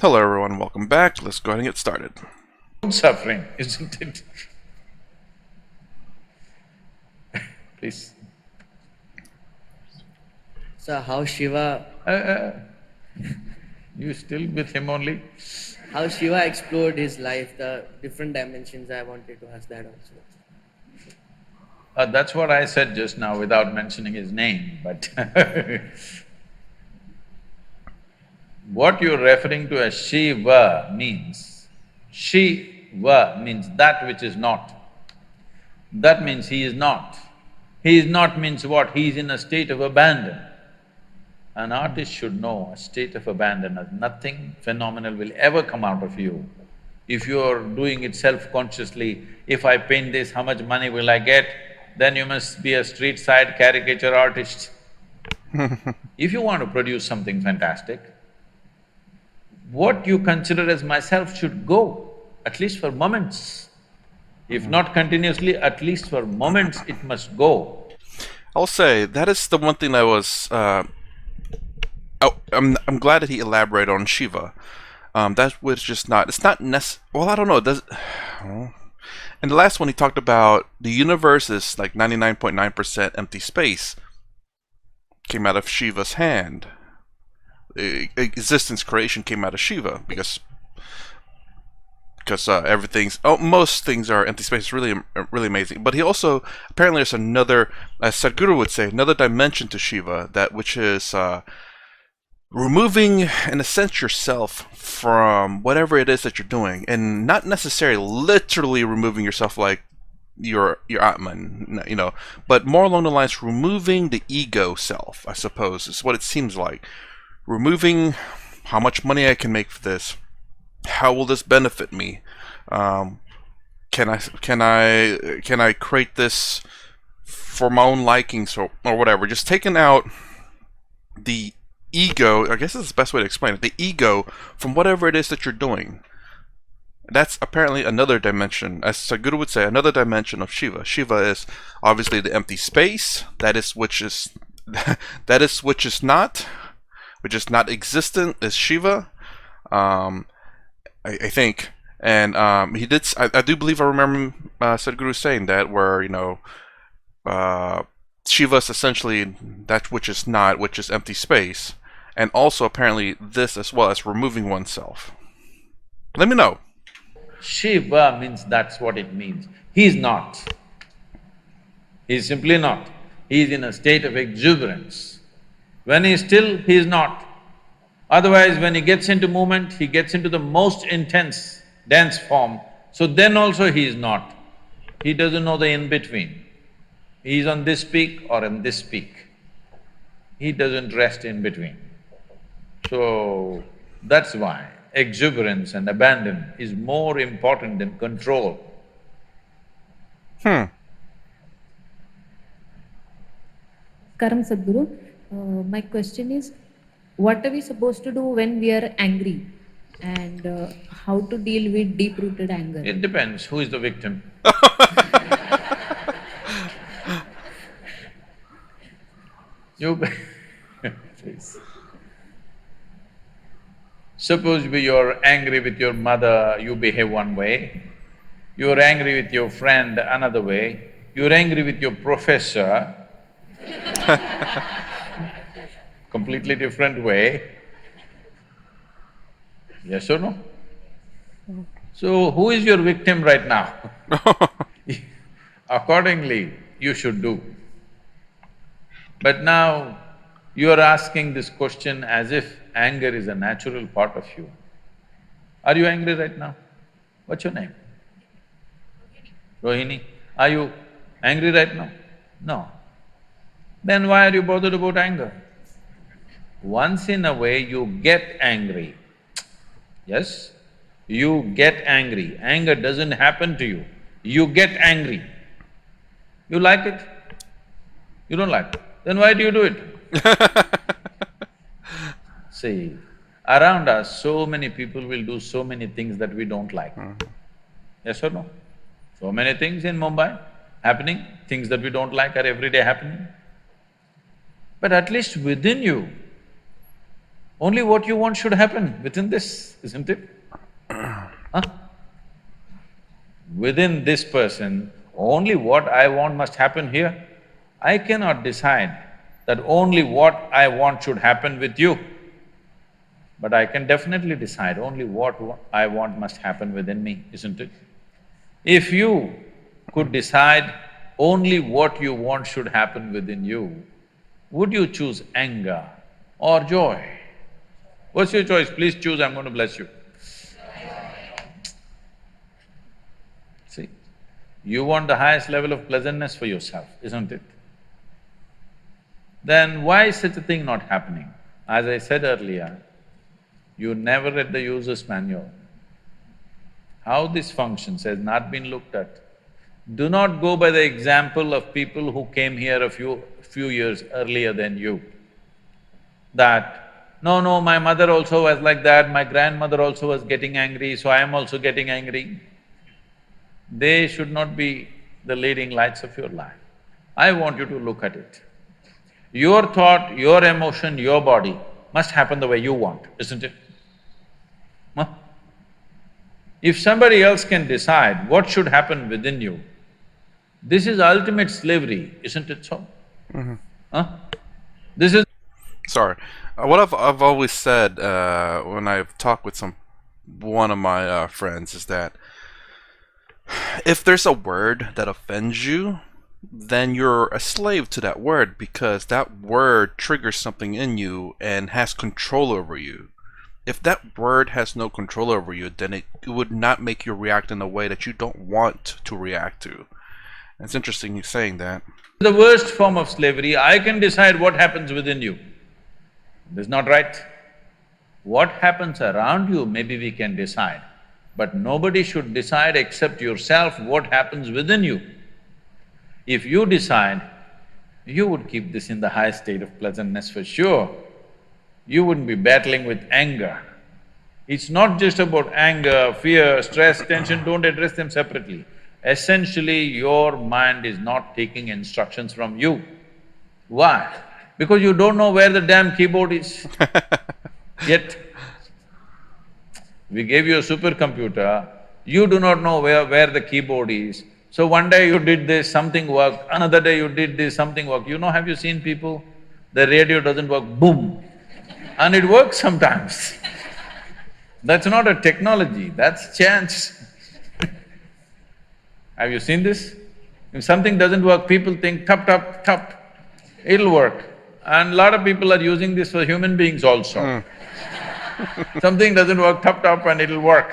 Hello everyone, welcome back. Let's go ahead and get started. Suffering, isn't it? Please. So how Shiva… You still with him only? how Shiva explored his life, the different dimensions, I wanted to ask that also. That's what I said just now without mentioning his name, but what you're referring to as Shiva means, Shiva means that which is not. That means he is not. He is not means what? He is in a state of abandon. An artist should know a state of abandon, nothing phenomenal will ever come out of you. If you're doing it self-consciously, if I paint this, how much money will I get? Then you must be a street-side caricature artist. If you want to produce something fantastic, what you consider as myself should go, at least for moments. If not continuously, at least for moments it must go. I'll say that is the one thing I was. I'm glad that he elaborated on Shiva. That was just not. It's not well, I don't know. Does. And the last one he talked about the universe is like 99.9% empty space. Came out of Shiva's hand. Existence creation came out of Shiva because everything's most things are empty space. It's really amazing. But he also apparently there's another, as Sadhguru would say, another dimension to Shiva, that which is removing in a sense yourself from whatever it is that you're doing, and not necessarily literally removing yourself like your Atman, you know, but more along the lines removing the ego self, I suppose, is what it seems like. Removing how much money I can make for this. How will this benefit me? Can I create this for my own likings or whatever? Just taking out the ego, I guess is the best way to explain it, the ego from whatever it is that you're doing. That's apparently another dimension, as Sadhguru would say, another dimension of Shiva. Shiva is obviously the empty space, that is which is which is not existent is Shiva. I think, and he did. I do believe I remember Sadhguru saying that, where you know, Shiva is essentially that which is not, which is empty space, and also apparently this as well as removing oneself. Let me know. Shiva means that's what it means. He's not. He's simply not. He's in a state of exuberance. When he's still, he's not. Otherwise, when he gets into movement, he gets into the most intense dance form, so then also he is not. He doesn't know the in-between. He is on this peak or on this peak. He doesn't rest in between. So, that's why exuberance and abandon is more important than control. Karam Sadhguru, my question is, what are we supposed to do when we are angry, and how to deal with deep-rooted anger? It depends who is the victim. You please. Suppose you're angry with your mother, you behave one way. You're angry with your friend another way. You're angry with your professor, completely different way. Yes or no? So, who is your victim right now? Accordingly, you should do. But now, you are asking this question as if anger is a natural part of you. Are you angry right now? What's your name? Rohini. Are you angry right now? No. Then why are you bothered about anger? Once in a way you get angry. Yes? You get angry. Anger doesn't happen to you. You get angry. You like it? You don't like it. Then why do you do it? See, around us, so many people will do so many things that we don't like. Yes or no? So many things in Mumbai happening, things that we don't like are every day happening. But at least within you, Only what you want should happen within this, isn't it? Huh? Within this person, only what I want must happen here. I cannot decide that only what I want should happen with you, but I can definitely decide only what I want must happen within me, isn't it? If you could decide only what you want should happen within you, would you choose anger or joy? What's your choice? Please choose, I'm going to bless you. See, you want the highest level of pleasantness for yourself, isn't it? Then why is such a thing not happening? As I said earlier, you never read the user's manual. How this functions has not been looked at. Do not go by the example of people who came here a few years earlier than you. That, no, my mother also was like that, my grandmother also was getting angry, so I am also getting angry. They should not be the leading lights of your life. I want you to look at it. Your thought, your emotion, your body must happen the way you want, isn't it? Huh? If somebody else can decide what should happen within you, this is ultimate slavery, isn't it so? Huh? This is… Sorry. What I've always said when I've talked with one of my friends is that if there's a word that offends you, then you're a slave to that word because that word triggers something in you and has control over you. If that word has no control over you, then it would not make you react in a way that you don't want to react to. It's interesting you saying that. the worst form of slavery. I can decide what happens within you. This is not right. What happens around you, maybe we can decide, but nobody should decide except yourself what happens within you. If you decide, you would keep this in the high state of pleasantness for sure. You wouldn't be battling with anger. It's not just about anger, fear, stress, tension, don't address them separately. Essentially, your mind is not taking instructions from you. Why? Because you don't know where the damn keyboard is. Yet, we gave you a supercomputer, you do not know where the keyboard is. So one day you did this, something worked, another day you did this, something worked. You know, have you seen people? The radio doesn't work, boom, and it works sometimes. That's not a technology, that's chance. Have you seen this? If something doesn't work, people think tap, tap, tap, it'll work. And a lot of people are using this for human beings also. Something doesn't work, tap, tap, and it'll work.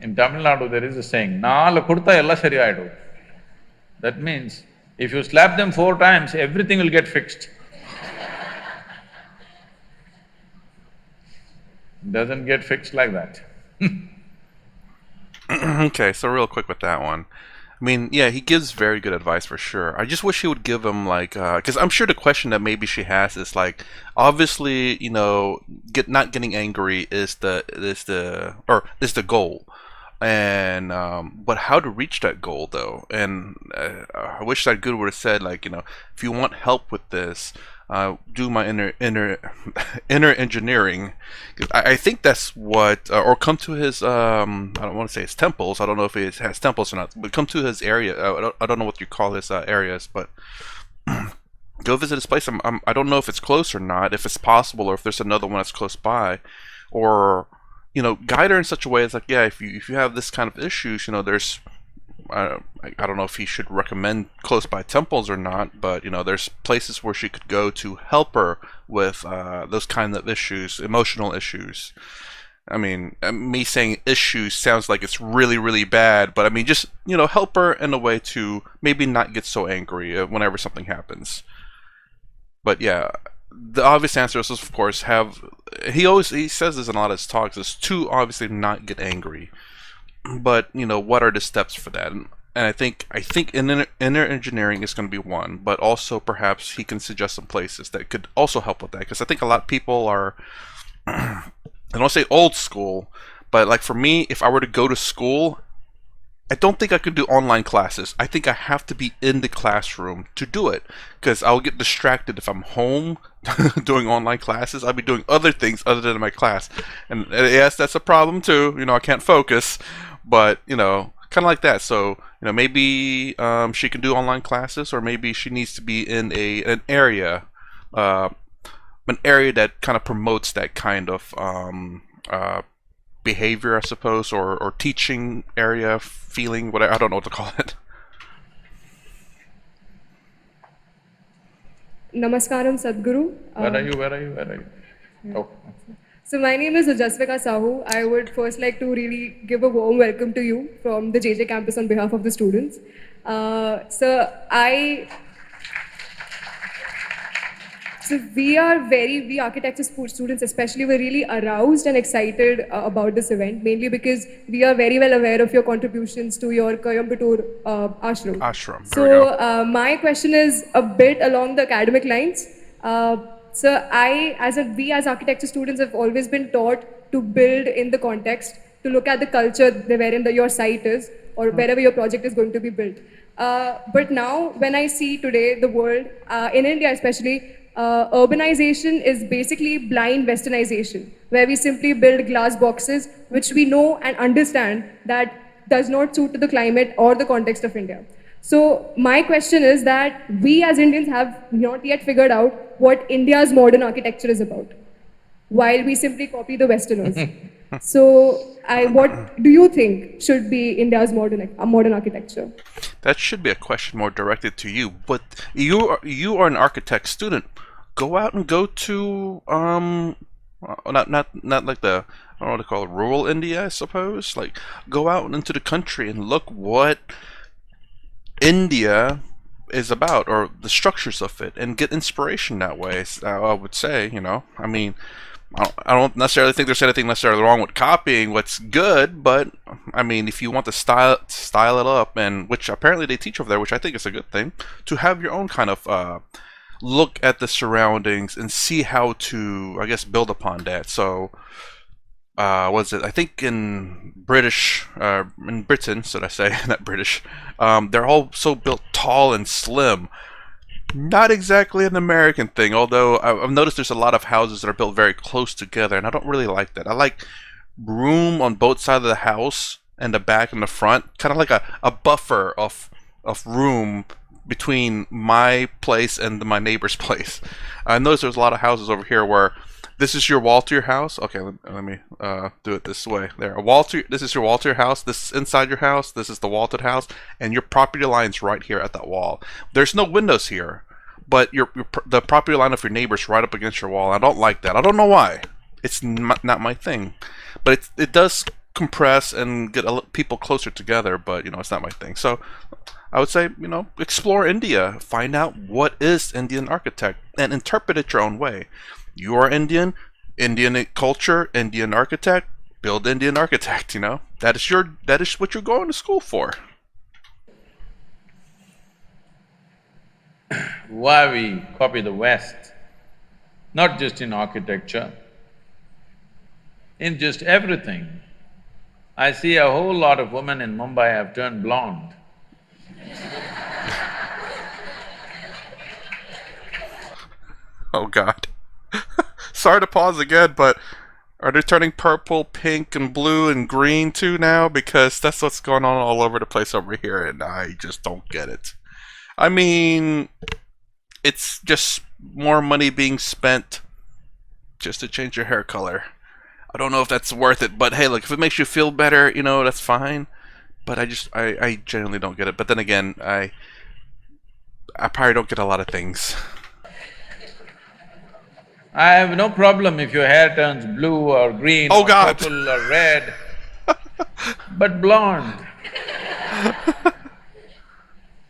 In Tamil Nadu, there is a saying, "Naalu kudutha ella sariyaidu." That means, if you slap them 4 times, everything will get fixed. Doesn't get fixed like that. Okay, so real quick with that one. I mean, yeah, he gives very good advice for sure. I just wish he would give him like, because I'm sure the question that maybe she has is like, obviously, you know, not getting angry is the goal, and but how to reach that goal though? And I wish that Guru would have said like, you know, if you want help with this, do my inner engineering. I think that's what, or come to his I don't want to say his temples. I don't know if he has temples or not, but come to his area. I don't know what you call his areas, but go visit his place. I don't know if it's close or not, if it's possible, or if there's another one that's close by, or you know, guide her in such a way as like, yeah, if you have this kind of issues, you know, there's I don't know if he should recommend close by temples or not, but you know, there's places where she could go to help her with those kind of issues, emotional issues. I mean, me saying issues sounds like it's really, really bad, but I mean, just, you know, help her in a way to maybe not get so angry whenever something happens. But yeah, the obvious answer is, of course, he says this in a lot of his talks, is to obviously not get angry. But you know, what are the steps for that? And I think inner engineering is going to be one, but also perhaps he can suggest some places that could also help with that. Because I think a lot of people are, I don't say old school, but like for me, if I were to go to school I don't think I could do online classes. I think I have to be in the classroom to do it, because I'll get distracted if I'm home doing online classes. I'll be doing other things other than my class, and yes, that's a problem too. I can't focus, but kind of like that. So maybe she can do online classes, or maybe she needs to be in an area, that kind of promotes that kind of behavior, I suppose, or teaching area, feeling, whatever. I don't know what to call it. Namaskaram, Sadhguru. Where are you? Where are you? Where are you? Oh. So my name is Jasvika Sahu. I would first like to really give a warm welcome to you from the JJ campus on behalf of the students. So we architecture students especially, were really aroused and excited about this event, mainly because we are very well aware of your contributions to your Coimbatore ashram. Ashram. There we So go. my question is a bit along the academic lines. So we as architecture students have always been taught to build in the context, to look at the culture wherein your site is, or wherever your project is going to be built. But now, when I see today the world, in India especially, urbanization is basically blind westernization, where we simply build glass boxes, which we know and understand that does not suit to the climate or the context of India. So my question is that we as Indians have not yet figured out what India's modern architecture is about, while we simply copy the Westerners. So what do you think should be India's modern architecture? That should be a question more directed to you. But you are an architect student. Go out and go to not like the, I don't know what to call it, rural India, I suppose. Like, go out into the country and look what India is about, or the structures of it, and get inspiration that way. I would say, I mean, I don't necessarily think there's anything necessarily wrong with copying what's good, but I mean, if you want to style it up, and which apparently they teach over there, which I think is a good thing, to have your own kind of look at the surroundings and see how to, I guess, build upon that. So, was it? I think in Britain, should I say, not British? They're all so built tall and slim. Not exactly an American thing, although I've noticed there's a lot of houses that are built very close together, and I don't really like that. I like room on both sides of the house, and the back and the front, kind of like a buffer of room between my place and my neighbor's place. I noticed there's a lot of houses over here where this is your wall to your house. Okay, let me do it this way. There, this is your wall to your house. This is inside your house. This is the wall to the house, and your property line's right here at that wall. There's no windows here, but the property line of your neighbor's right up against your wall. I don't like that. I don't know why. It's not my thing, but it does compress and get people closer together. But it's not my thing. So I would say, explore India, find out what is Indian architect, and interpret it your own way. You are Indian culture, Indian architect, build Indian architect, That is what you're going to school for. Why we copy the West, not just in architecture, in just everything. I see a whole lot of women in Mumbai have turned blonde. Oh God. Sorry to pause again, but are they turning purple, pink, and blue, and green too now? Because that's what's going on all over the place over here, and I just don't get it. I mean, it's just more money being spent just to change your hair color. I don't know if that's worth it, but hey, look, if it makes you feel better, that's fine. But I genuinely don't get it. But then again, I probably don't get a lot of things. I have no problem if your hair turns blue or green Oh, or God. purple or red, but blonde.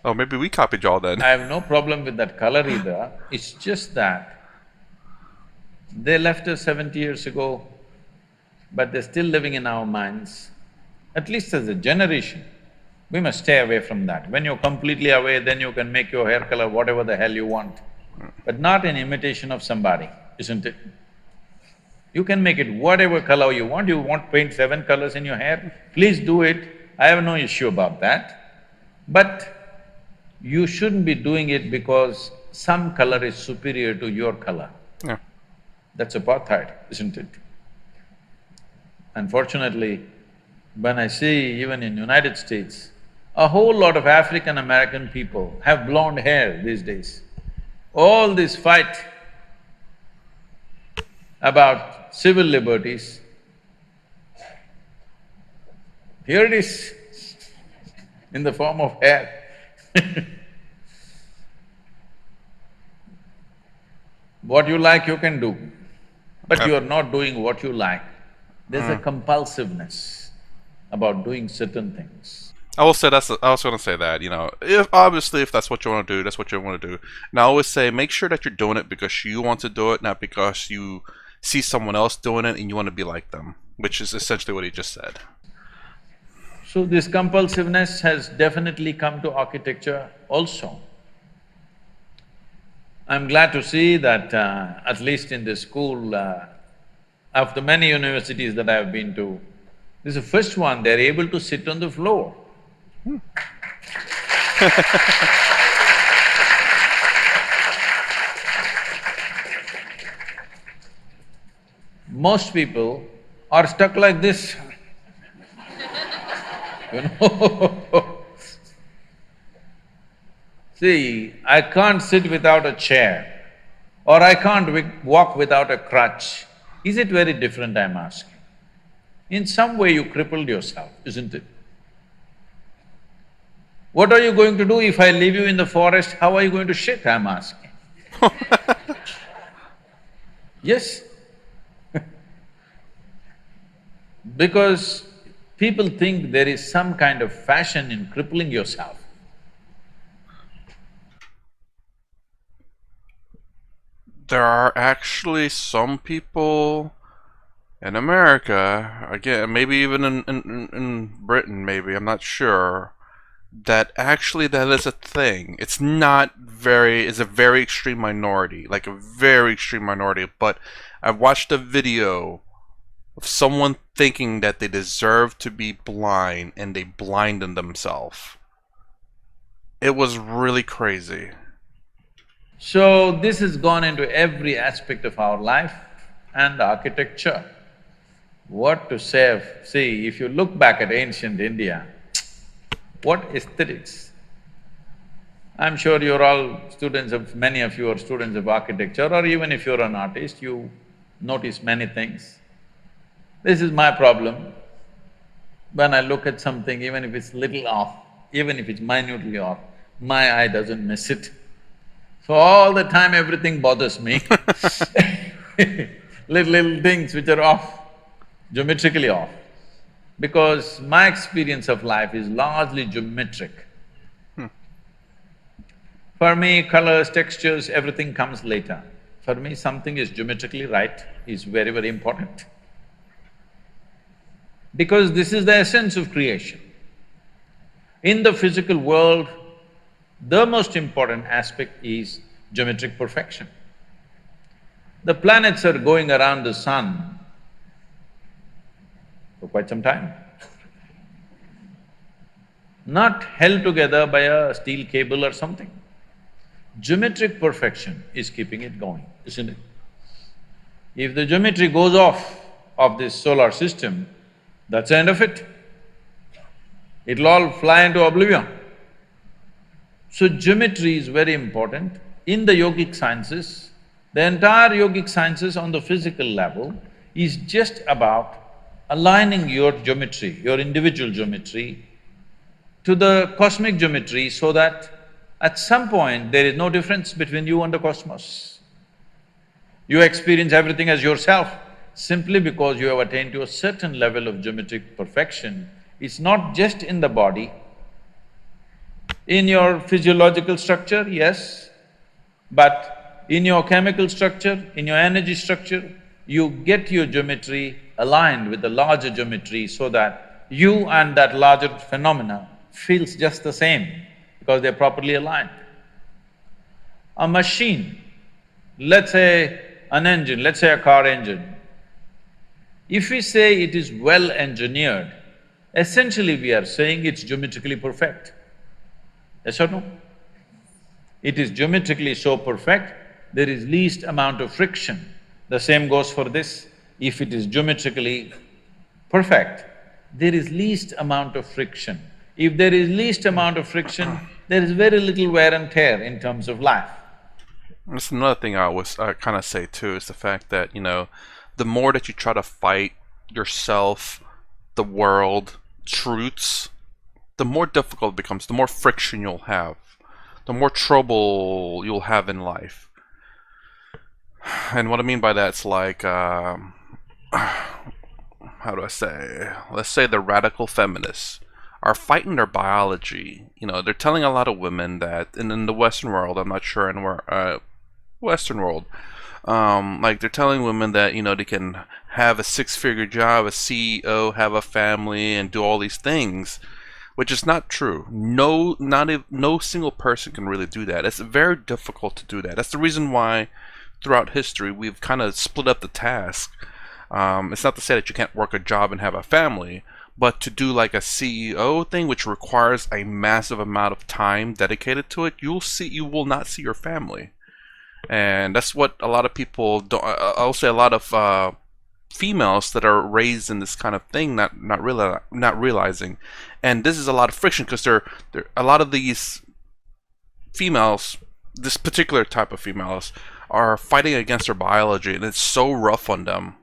Oh, maybe we copied y'all then. I have no problem with that color either. It's just that they left us 70 years ago, but they're still living in our minds. At least as a generation, we must stay away from that. When you're completely away, then you can make your hair color whatever the hell you want, but not in imitation of somebody, isn't it? You can make it whatever color you want. You want to paint 7 colors in your hair, please do it, I have no issue about that. But you shouldn't be doing it because some color is superior to your color. Yeah. That's apartheid, isn't it? Unfortunately, when I see even in United States, a whole lot of African American people have blonde hair these days. All this fight about civil liberties, here it is in the form of hair. What you like you can do, but you are not doing what you like. There's a compulsiveness about doing certain things. I will say I was going to say that, if obviously if that's what you want to do, that's what you want to do. And I always say make sure that you're doing it because you want to do it, not because you see someone else doing it and you want to be like them, which is essentially what he just said. So this compulsiveness has definitely come to architecture also. I'm glad to see that at least in this school, of the many universities that I've been to, this is the first one they're able to sit on the floor. Most people are stuck like this, you know. See, I can't sit without a chair or I can't walk without a crutch. Is it very different, I'm asking? In some way you crippled yourself, isn't it? What are you going to do if I leave you in the forest? How are you going to shit, I'm asking? Yes. Because people think there is some kind of fashion in crippling yourself. There are actually some people in America, again, maybe even in Britain, maybe, I'm not sure, that actually that is a thing. It's a very extreme minority, like a very extreme minority, but I watched a video of someone thinking that they deserve to be blind and they blinded themselves. It was really crazy. So this has gone into every aspect of our life and architecture. What to say of… See, if you look back at ancient India, what aesthetics! I'm sure you're all students of… many of you are students of architecture, or even if you're an artist, you notice many things. This is my problem. When I look at something, even if it's little off, even if it's minutely off, my eye doesn't miss it. So all the time everything bothers me little things which are off, geometrically off. Because my experience of life is largely geometric. For me, colors, textures, everything comes later. For me, something is geometrically right is very, very important. Because this is the essence of creation. In the physical world, the most important aspect is geometric perfection. The planets are going around the sun for quite some time, not held together by a steel cable or something. Geometric perfection is keeping it going, isn't it? If the geometry goes off of this solar system, that's the end of it. It'll all fly into oblivion. So geometry is very important. In the yogic sciences, the entire yogic sciences on the physical level is just about aligning your geometry, your individual geometry, to the cosmic geometry so that at some point there is no difference between you and the cosmos. You experience everything as yourself simply because you have attained to a certain level of geometric perfection. It's not just in the body. In your physiological structure, yes, but in your chemical structure, in your energy structure, you get your geometry aligned with the larger geometry so that you and that larger phenomena feels just the same because they're properly aligned. A machine, let's say an engine, let's say a car engine, if we say it is well engineered, Essentially, we are saying it's geometrically perfect. Yes or no? It is geometrically so perfect, there is least amount of friction. The same goes for this. If it is geometrically perfect, there is least amount of friction. If there is least amount of friction, there is very little wear and tear in terms of life. That's another thing I always kind of say too, is the fact that, the more that you try to fight yourself, the world, truths, the more difficult it becomes, the more friction you'll have, the more trouble you'll have in life. And what I mean by that's like, how do I say? Let's say the radical feminists are fighting their biology. They're telling a lot of women that, and in the Western world, I'm not sure in where, Western world, like they're telling women that they can have a six-figure job, a CEO, have a family, and do all these things, which is not true. No single person can really do that. It's very difficult to do that. That's the reason why throughout history we've kind of split up the task. It's not to say that you can't work a job and have a family, but to do like a CEO thing, which requires a massive amount of time dedicated to it, you will not see your family. And that's what a lot of people don't. I'll say a lot of females that are raised in this kind of thing not realizing, and this is a lot of friction because they're a lot of these females, this particular type of females, are fighting against their biology, and it's so rough on them.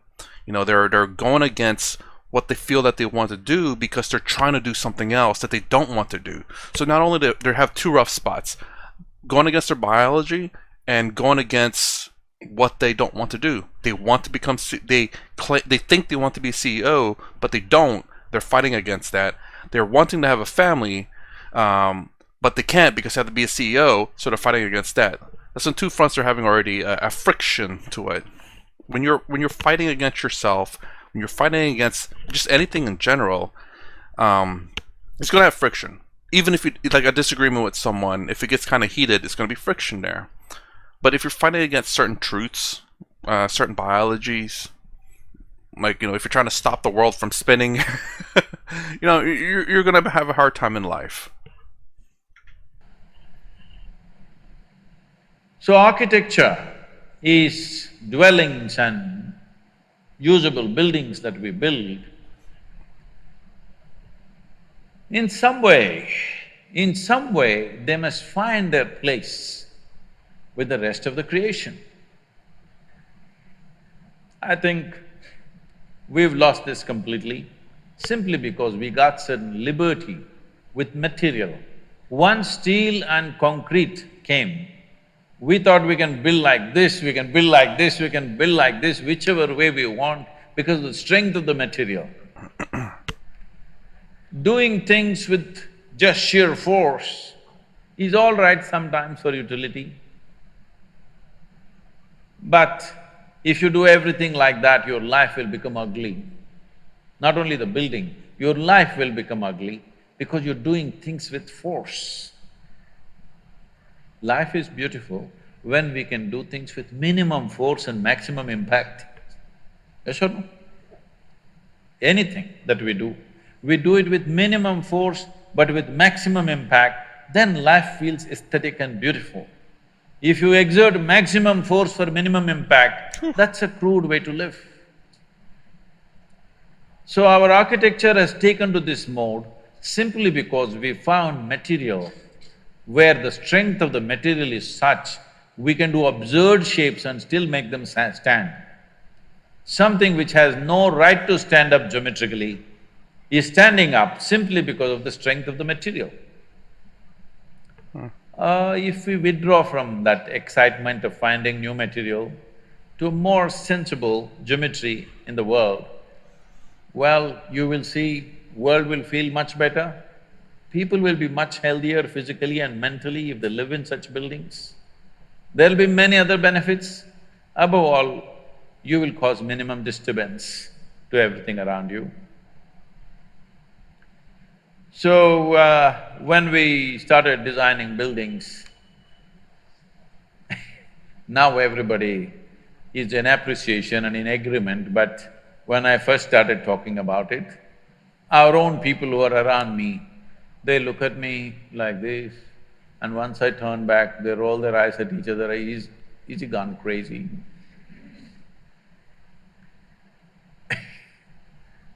They're going against what they feel that they want to do because they're trying to do something else that they don't want to do. So not only do they have two rough spots, going against their biology and going against what they don't want to do. They want to become, they think they want to be a CEO, but they don't. They're fighting against that. They're wanting to have a family, but they can't because they have to be a CEO, so they're fighting against that. That's on two fronts. They're having already a friction to it. When you're fighting against yourself, when you're fighting against just anything in general, it's gonna have friction. Even if you like a disagreement with someone, if it gets kind of heated, it's gonna be friction there. But if you're fighting against certain truths, certain biologies, like if you're trying to stop the world from spinning, you're gonna have a hard time in life. So architecture is dwellings and usable buildings that we build. In some way, they must find their place with the rest of the creation. I think we've lost this completely simply because we got certain liberty with material. Once steel and concrete came, we thought we can build like this, we can build like this, we can build like this, whichever way we want, because of the strength of the material. Doing things with just sheer force is all right sometimes for utility. But if you do everything like that, your life will become ugly. Not only the building, your life will become ugly because you're doing things with force. Life is beautiful when we can do things with minimum force and maximum impact. Yes or no? Anything that we do it with minimum force but with maximum impact, then life feels aesthetic and beautiful. If you exert maximum force for minimum impact, that's a crude way to live. So our architecture has taken to this mode simply because we found material where the strength of the material is such, we can do absurd shapes and still make them stand. Something which has no right to stand up geometrically is standing up simply because of the strength of the material. If we withdraw from that excitement of finding new material to a more sensible geometry in the world, well, you will see world will feel much better. People will be much healthier physically and mentally if they live in such buildings. There'll be many other benefits. Above all, you will cause minimum disturbance to everything around you. So, when we started designing buildings, now everybody is in appreciation and in agreement, but when I first started talking about it, Our own people who are around me, they look at me like this, and once I turn back, they roll their eyes at each other, is he gone crazy?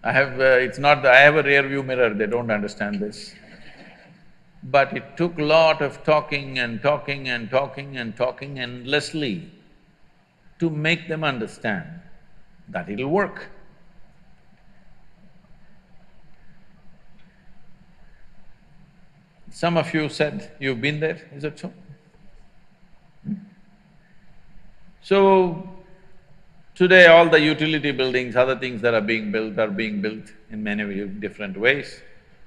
It's not that I have a rear view mirror, they don't understand this. But it took lot of talking and talking and talking and talking endlessly to make them understand that it'll work. Some of you said you've been there, is that so? So, today all the utility buildings, other things that are being built in many different ways.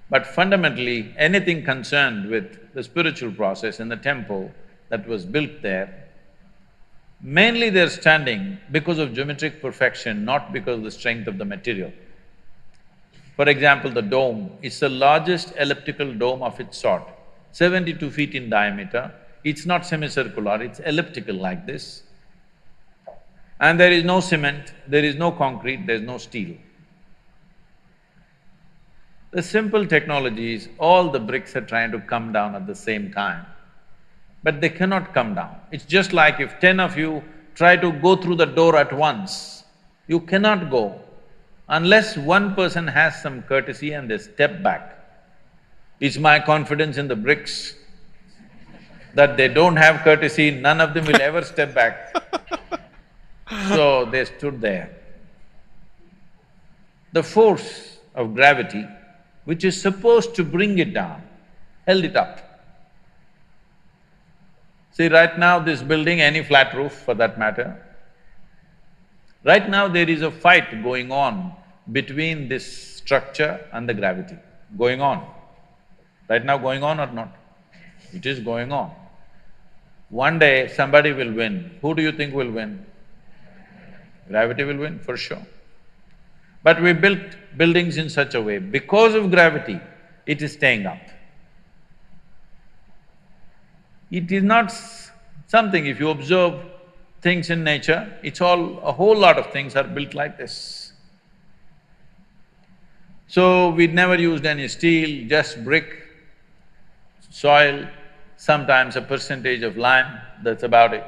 But fundamentally, anything concerned with the spiritual process in the temple that was built there, mainly they're standing because of geometric perfection, not because of the strength of the material. For example, the dome is the largest elliptical dome of its sort, 72 feet in diameter. It's not semicircular, it's elliptical like this. And there is no cement, there is no concrete, there's no steel. The simple technology is all the bricks are trying to come down at the same time, but they cannot come down. It's just like if 10 of you try to go through the door at once, you cannot go unless one person has some courtesy and they step back. It's my confidence in the bricks that they don't have courtesy, none of them will ever step back. So they stood there. The force of gravity, which is supposed to bring it down, held it up. See, right now this building, any flat roof for that matter, right now there is a fight going on between this structure and the gravity, going on. Right now going on or not? It is going on. One day somebody will win. Who do you think will win? Gravity will win, for sure. But we built buildings in such a way, because of gravity, it is staying up. It is not something, if you observe things in nature, it's all… a whole lot of things are built like this. So, we never used any steel, just brick, soil, sometimes a percentage of lime, that's about it.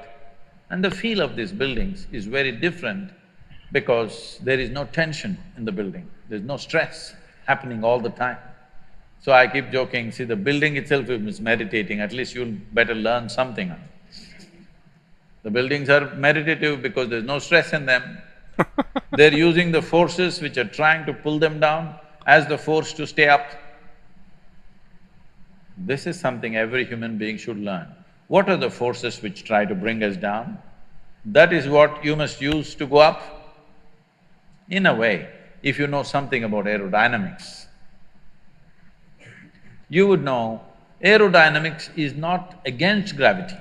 And the feel of these buildings is very different because there is no tension in the building, there's no stress happening all the time. So I keep joking, see, the building itself is meditating, at least you'll better learn something. The buildings are meditative because there's no stress in them. They're using the forces which are trying to pull them down as the force to stay up. This is something every human being should learn. What are the forces which try to bring us down? That is what you must use to go up. In a way, if you know something about aerodynamics, you would know aerodynamics is not against gravity.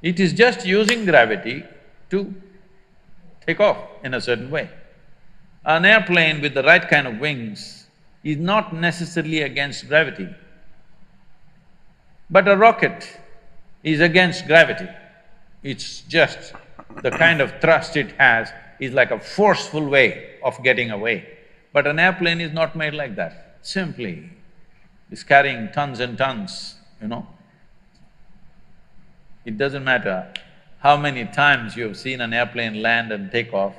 It is just using gravity to take off in a certain way. An airplane with the right kind of wings is not necessarily against gravity. But a rocket is against gravity. It's just the kind of thrust it has is like a forceful way of getting away. But an airplane is not made like that, simply it's carrying tons and tons, you know. It doesn't matter how many times you have seen an airplane land and take off,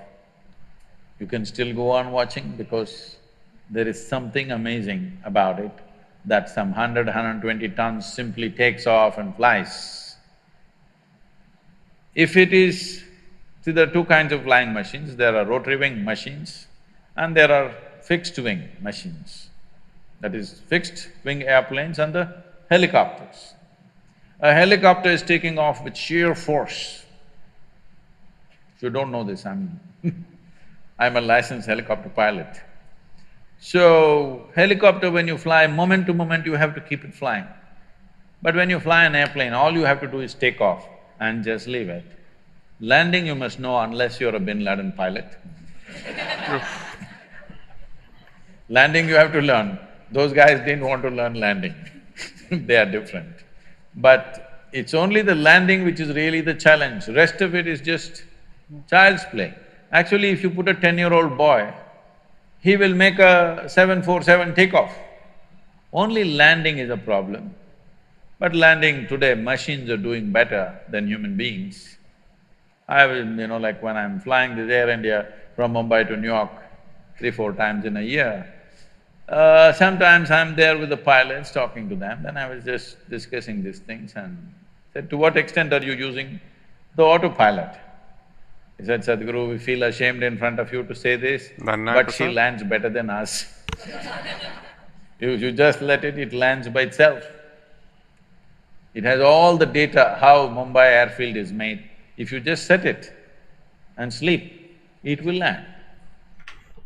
you can still go on watching because there is something amazing about it that some 100–120 tons simply takes off and flies. If it is… see, there are two kinds of flying machines, there are rotary wing machines and there are fixed wing machines. That is, fixed wing airplanes and the helicopters. A helicopter is taking off with sheer force. If you don't know this, I'm a licensed helicopter pilot. So, helicopter when you fly, moment to moment you have to keep it flying. But when you fly an airplane, all you have to do is take off and just leave it. Landing you must know unless you're a Bin Laden pilot. Landing you have to learn. Those guys didn't want to learn landing they are different. But it's only the landing which is really the challenge, rest of it is just child's play. Actually, if you put a 10-year-old boy he will make a 747 takeoff. Only landing is a problem. But landing today, machines are doing better than human beings. I will, like when I'm flying this Air India from Mumbai to New York 3-4 times in a year, sometimes I'm there with the pilots talking to them, then I was just discussing these things and said, to what extent are you using the autopilot? He said, Sadhguru, we feel ashamed in front of you to say this, but she 99%? lands better than us. You just let it lands by itself. It has all the data how Mumbai airfield is made. If you just set it and sleep, it will land.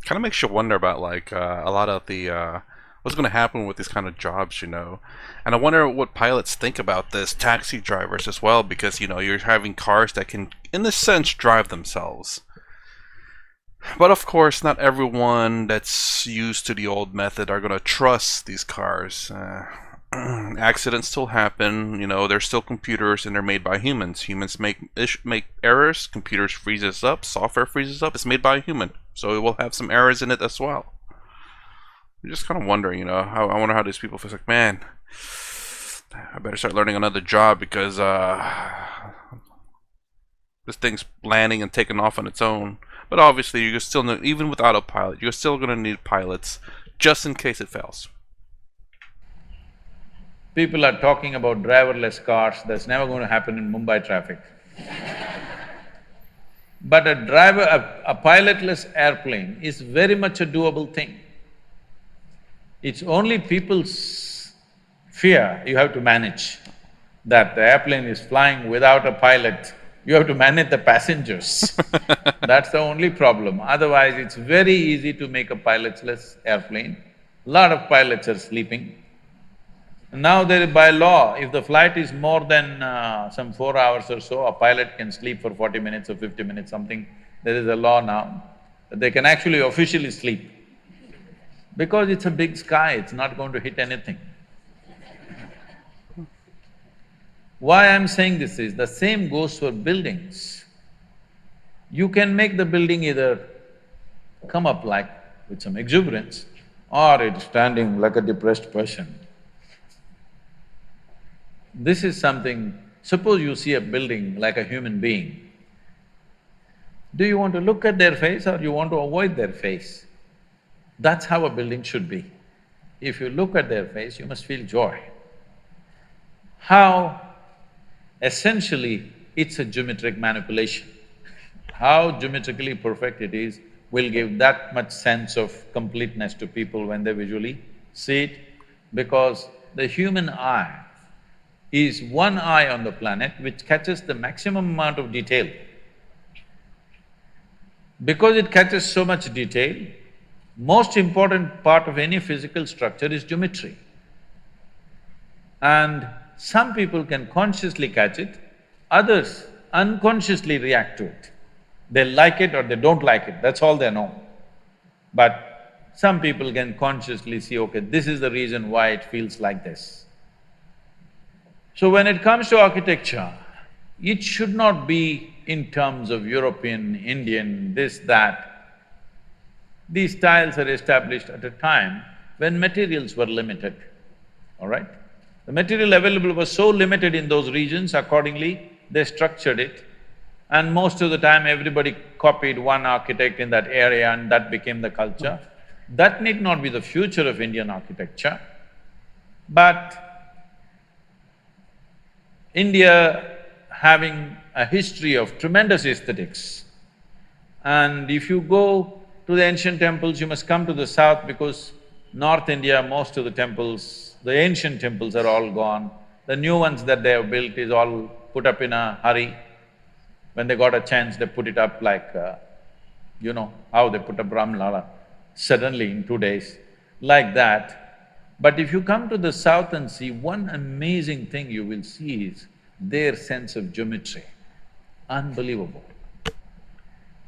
Kind of makes you wonder about like a lot of the what's going to happen with these kind of jobs, and I wonder what pilots think about this, taxi drivers as well, because you're having cars that can, in this sense, drive themselves. But of course, not everyone that's used to the old method are going to trust these cars. Accidents still happen, they're still computers and they're made by humans. Humans make errors, computers freezes up, software freezes up, it's made by a human. So it will have some errors in it as well. I'm just kind of wondering, how I wonder how these people feel like, man, I better start learning another job because this thing's landing and taking off on its own. But obviously, you're still even with autopilot, you're still going to need pilots just in case it fails. People are talking about driverless cars, that's never going to happen in Mumbai traffic. But a pilotless airplane is very much a doable thing. It's only people's fear you have to manage, that the airplane is flying without a pilot, you have to manage the passengers. That's the only problem. Otherwise, it's very easy to make a pilotless airplane. A lot of pilots are sleeping. Now by law, if the flight is more than some 4 hours or so, a pilot can sleep for 40 minutes or 50 minutes, something. There is a law now that they can actually officially sleep. Because it's a big sky, it's not going to hit anything. Why I'm saying this is, the same goes for buildings. You can make the building either come up like with some exuberance, or it's standing like a depressed person. This is something… suppose you see a building like a human being. Do you want to look at their face or you want to avoid their face? That's how a building should be. If you look at their face, you must feel joy. How… essentially, it's a geometric manipulation. How geometrically perfect it is will give that much sense of completeness to people when they visually see it, because the human eye is one eye on the planet which catches the maximum amount of detail. Because it catches so much detail, most important part of any physical structure is geometry. And some people can consciously catch it, others unconsciously react to it. They like it or they don't like it, that's all they know. But some people can consciously see, okay, this is the reason why it feels like this. So when it comes to architecture, it should not be in terms of European, Indian, this, that. These styles are established at a time when materials were limited, all right? The material available was so limited in those regions, accordingly they structured it, and most of the time everybody copied one architect in that area and that became the culture. That need not be the future of Indian architecture, but India having a history of tremendous aesthetics, and if you go to the ancient temples, you must come to the south because North India, most of the temples, the ancient temples are all gone. The new ones that they have built is all put up in a hurry. When they got a chance, they put it up like, how they put up Ramlala, suddenly in 2 days, like that. But if you come to the south and see, one amazing thing you will see is their sense of geometry, unbelievable.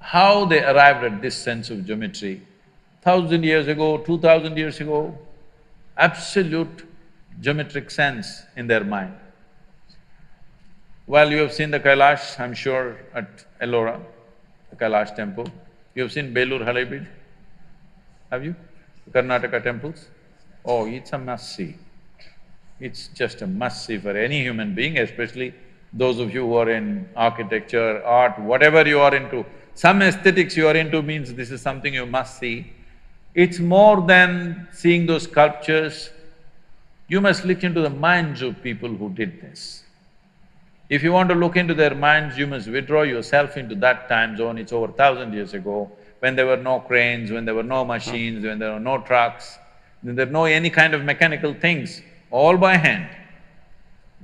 How they arrived at this sense of geometry, 1,000 years ago, 2,000 years ago, absolute geometric sense in their mind. Well, you have seen the Kailash, I'm sure, at Ellora, the Kailash temple. You have seen Belur Halebid. Have you? Karnataka temples? Oh, it's a must-see. It's just a must-see for any human being, especially those of you who are in architecture, art, whatever you are into. Some aesthetics you are into means this is something you must see. It's more than seeing those sculptures. You must look into the minds of people who did this. If you want to look into their minds, you must withdraw yourself into that time zone. It's over 1,000 years ago, when there were no cranes, when there were no machines, when there were no trucks, when there were no any kind of mechanical things, all by hand.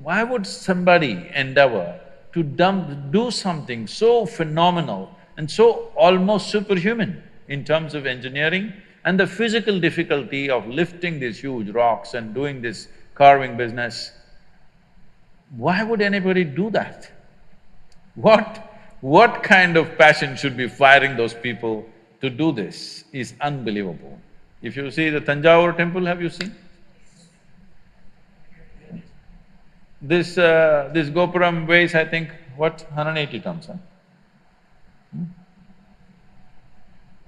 Why would somebody endeavor to do something so phenomenal and so almost superhuman in terms of engineering and the physical difficulty of lifting these huge rocks and doing this carving business? Why would anybody do that? What kind of passion should be firing those people to do this is unbelievable. If you see the Tanjavur temple, have you seen? This gopuram weighs, I think, what, 180 tons, huh?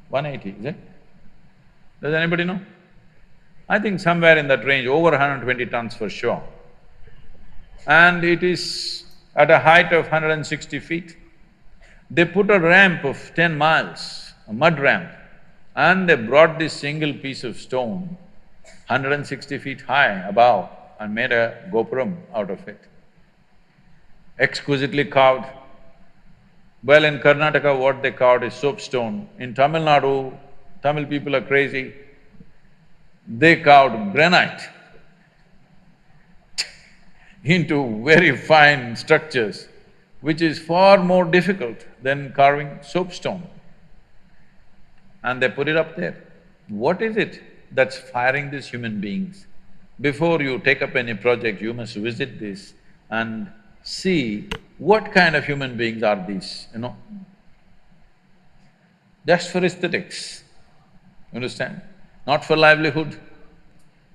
180, is it? Does anybody know? I think somewhere in that range, over 120 tons for sure. And it is at a height of 160 feet. They put a ramp of 10 miles, a mud ramp, and they brought this single piece of stone, 160 feet high above, and made a gopuram out of it. Exquisitely carved. Well, in Karnataka, what they carved is soapstone. In Tamil Nadu, Tamil people are crazy. They carved granite into very fine structures, which is far more difficult than carving soapstone. And they put it up there. What is it that's firing these human beings? Before you take up any project, you must visit this and see what kind of human beings are these, you know? Just for aesthetics, you understand? Not for livelihood.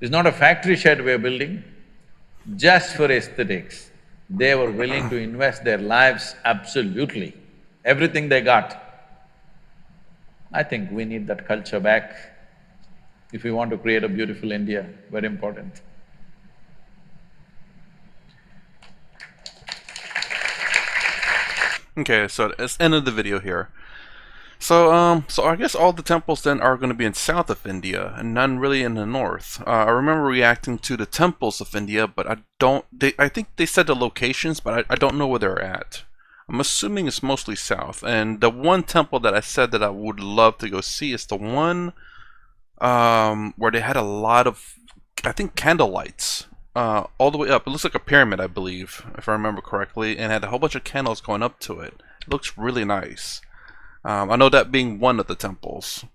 It's not a factory shed we're building, just for aesthetics. They were willing to invest their lives absolutely, everything they got. I think we need that culture back if we want to create a beautiful India, very important. Okay, so it's end of the video here. So I guess all the temples then are going to be in south of India and none really in the north. I remember reacting to the temples of India, but I think they said the locations, but I don't know where they're at. I'm assuming it's mostly south. And the one temple that I said that I would love to go see is the one where they had a lot of, I think, candle lights all the way up. It looks like a pyramid, I believe, if I remember correctly, and had a whole bunch of candles going up to it. It looks really nice. I know that being one of the temples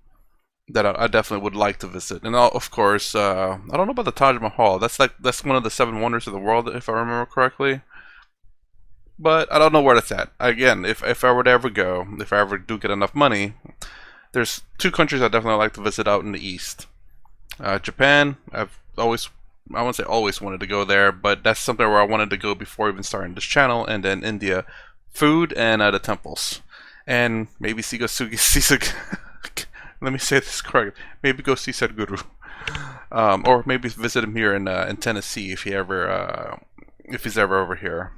that I definitely would like to visit. And of course, I don't know about the Taj Mahal. That's one of the 7 wonders of the world, if I remember correctly. But I don't know where that's at. Again, if I were to ever go, if I ever do get enough money, there's 2 countries I definitely like to visit out in the east. Japan, I won't say always wanted to go there, but that's something where I wanted to go before even starting this channel. And then India, food and the temples. And maybe see let me say this correct. Maybe go see Sadhguru, or maybe visit him here in Tennessee if he's ever over here.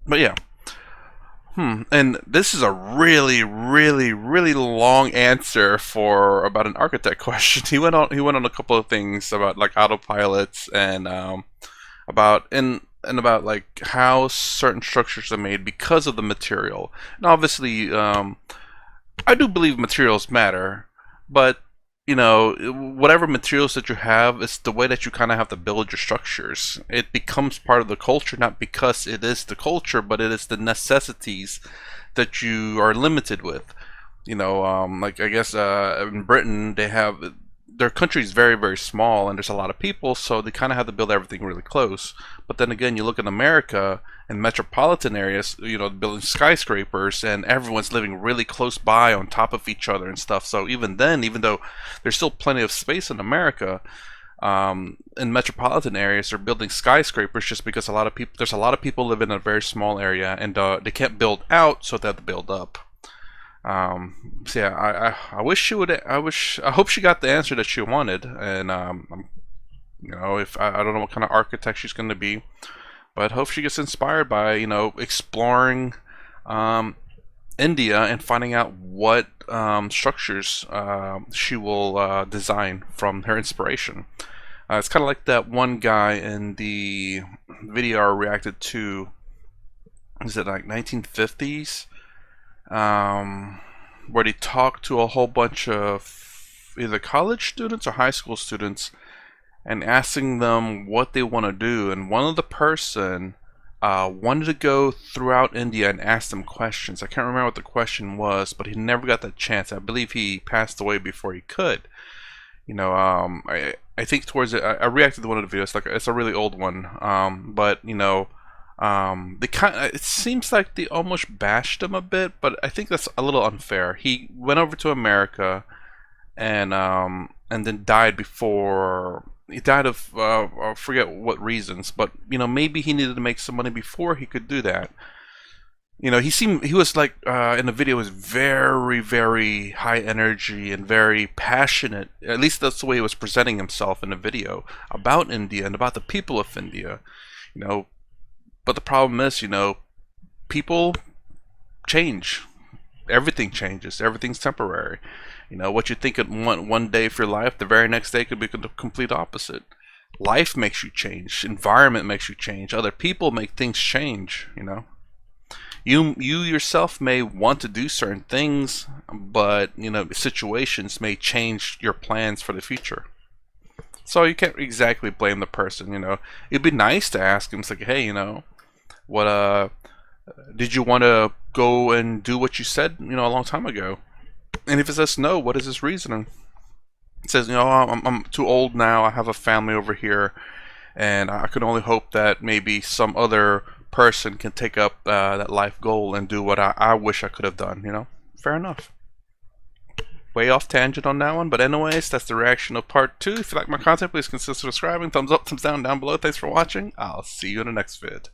But yeah, and this is a really long answer for about an architect question. He went on a couple of things about like autopilots and about like how certain structures are made because of the material. And obviously, I do believe materials matter, but you know, whatever materials that you have, it's the way that you kind of have to build your structures. It becomes part of the culture, not because it is the culture, but it is the necessities that you are limited with. You know, like I guess in Britain, their country is very small and there's a lot of people, so they kind of have to build everything really close. But then again, you look in America and metropolitan areas, you know, building skyscrapers and everyone's living really close by on top of each other and stuff. So even then, even though there's still plenty of space in America, in metropolitan areas they're building skyscrapers just because there's a lot of people live in a very small area, and they can't build out, so they have to build up. So yeah, I wish she would. I hope she got the answer that she wanted. And you know, if I don't know what kind of architect she's going to be, but hope she gets inspired by, you know, exploring India and finding out what structures she will design from her inspiration. It's kind of like that one guy in the video I reacted to. Is it like 1950s? Where they talked to a whole bunch of either college students or high school students and asking them what they want to do. And one of the person wanted to go throughout India and ask them questions. I can't remember what the question was, but he never got that chance. I believe he passed away before he could. You know, I think towards it, I reacted to one of the videos. Like, it's a really old one, but you know, they it seems like they almost bashed him a bit, but I think that's a little unfair. He went over to America and then died before. He died of I forget what reasons, but you know, maybe he needed to make some money before he could do that. You know, he was like in the video was very, very high energy and very passionate. At least that's the way he was presenting himself in the video about India and about the people of India. You know, but the problem is, you know, people change. Everything changes. Everything's temporary. You know, what you think of one day for your life, the very next day could be the complete opposite. Life makes you change. Environment makes you change. Other people make things change, you know. You yourself may want to do certain things, but, you know, situations may change your plans for the future. So you can't exactly blame the person, you know. It'd be nice to ask him, it's like, hey, you know, what, did you want to go and do what you said, you know, a long time ago? And if it says no, what is his reasoning? It says, you know, I'm too old now, I have a family over here, and I can only hope that maybe some other person can take up that life goal and do what I wish I could have done, you know? Fair enough. Way off tangent on that one, but anyways, that's the reaction of part 2. If you like my content, please consider subscribing. Thumbs up, thumbs down below. Thanks for watching. I'll see you in the next vid.